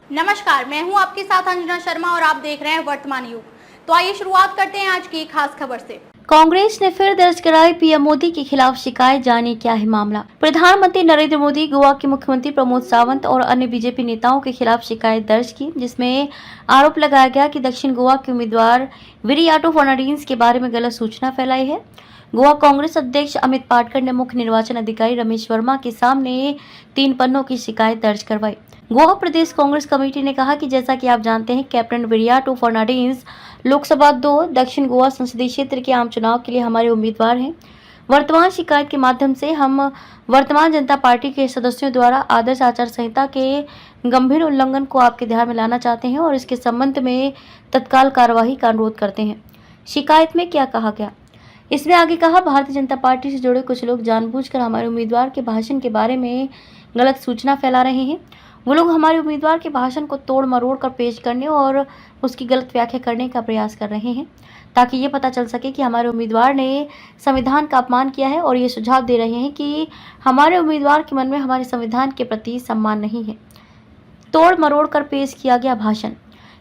नमस्कार, मैं हूं आपके साथ अंजना शर्मा और आप देख रहे हैं वर्तमान युग। तो आइए शुरुआत करते हैं आज की खास खबर से। कांग्रेस ने फिर दर्ज कराई पीएम मोदी के खिलाफ शिकायत, जानिए क्या है मामला। प्रधानमंत्री नरेंद्र मोदी गोवा के मुख्यमंत्री प्रमोद सावंत और अन्य बीजेपी नेताओं के खिलाफ शिकायत दर्ज की, जिसमें आरोप लगाया गया कि दक्षिण गोवा के उम्मीदवार विरियाटो फर्नांडिस के बारे में गलत सूचना फैलाई है। गोवा कांग्रेस अध्यक्ष अमित पाटकर ने मुख्य निर्वाचन अधिकारी रमेश वर्मा के सामने 3 पन्नों की शिकायत दर्ज करवाई। गोवा प्रदेश कांग्रेस कमेटी ने कहा कि जैसा कि आप जानते हैं, कैप्टन विरियाटो फर्नांडिस लोकसभा 2 दक्षिण गोवा संसदीय क्षेत्र के आम चुनाव के लिए हमारे उम्मीदवार हैं। वर्तमान शिकायत के माध्यम से हम वर्तमान जनता पार्टी के सदस्यों द्वारा आदर्श आचार संहिता के गंभीर उल्लंघन को आपके ध्यान में लाना चाहते हैं और इसके संबंध में तत्काल कार्यवाही का अनुरोध करते हैं। शिकायत में क्या कहा गया, इसमें आगे कहा, भारतीय जनता पार्टी से जुड़े कुछ लोग जानबूझकर हमारे उम्मीदवार के भाषण के बारे में गलत सूचना फैला रहे हैं। वो लोग हमारे उम्मीदवार के भाषण को तोड़ मरोड़ कर पेश करने और उसकी गलत व्याख्या करने का प्रयास कर रहे हैं, ताकि ये पता चल सके कि हमारे उम्मीदवार ने संविधान का अपमान किया है, और ये सुझाव दे रहे हैं कि हमारे उम्मीदवार के मन में हमारे संविधान के प्रति सम्मान नहीं है। तोड़ मरोड़ कर पेश किया गया भाषण।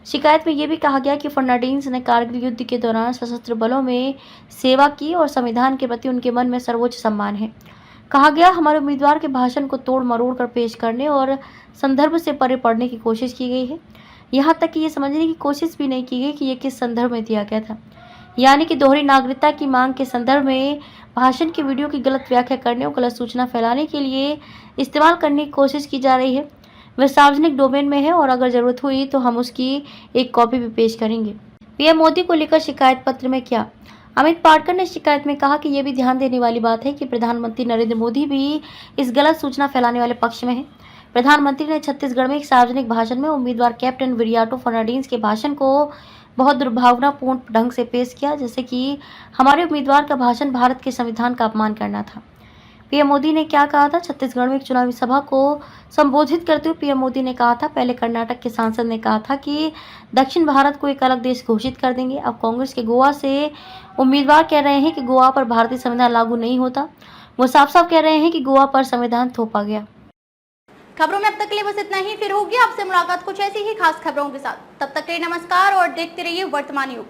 शिकायत में यह भी कहा गया कि फर्नांडिस ने कारगिल युद्ध के दौरान सशस्त्र बलों में सेवा की और संविधान के प्रति उनके मन में सर्वोच्च सम्मान है। कहा गया, हमारे उम्मीदवार के भाषण को तोड़ मरोड़ कर पेश करने और संदर्भ से परे पढ़ने की कोशिश की गई है। यहाँ तक कि ये समझने की कोशिश भी नहीं की गई कि ये किस संदर्भ में दिया गया था, यानी कि दोहरी नागरिकता की मांग के संदर्भ में भाषण की वीडियो की गलत व्याख्या करने और गलत सूचना फैलाने के लिए इस्तेमाल करने की कोशिश की जा रही है। वह सार्वजनिक डोमेन में है और अगर जरूरत हुई तो हम उसकी एक कॉपी भी पेश करेंगे। पीएम मोदी को लेकर शिकायत पत्र में क्या, अमित पाटकर ने शिकायत में कहा कि यह भी ध्यान देने वाली बात है कि प्रधानमंत्री नरेंद्र मोदी भी इस गलत सूचना फैलाने वाले पक्ष में है। प्रधानमंत्री ने छत्तीसगढ़ में एक सार्वजनिक भाषण में उम्मीदवार कैप्टन विरियाटो फर्नांडिस के भाषण को बहुत दुर्भावनापूर्ण ढंग से पेश किया, जैसे कि हमारे उम्मीदवार का भाषण भारत के संविधान का अपमान करना था। पीएम मोदी ने क्या कहा था, छत्तीसगढ़ में एक चुनावी सभा को संबोधित करते हुए पीएम मोदी ने कहा था, पहले कर्नाटक के सांसद ने कहा था कि दक्षिण भारत को एक अलग देश घोषित कर देंगे। अब कांग्रेस के गोवा से उम्मीदवार कह रहे हैं कि गोवा पर भारतीय संविधान लागू नहीं होता। वो साफ साफ कह रहे हैं कि गोवा पर संविधान थोपा गया। खबरों में अब तक के लिए बस इतना ही। फिर होगी आपसे मुलाकात कुछ ऐसी ही खास खबरों के साथ। तब तक के लिए नमस्कार और देखते रहिए वर्तमान युग।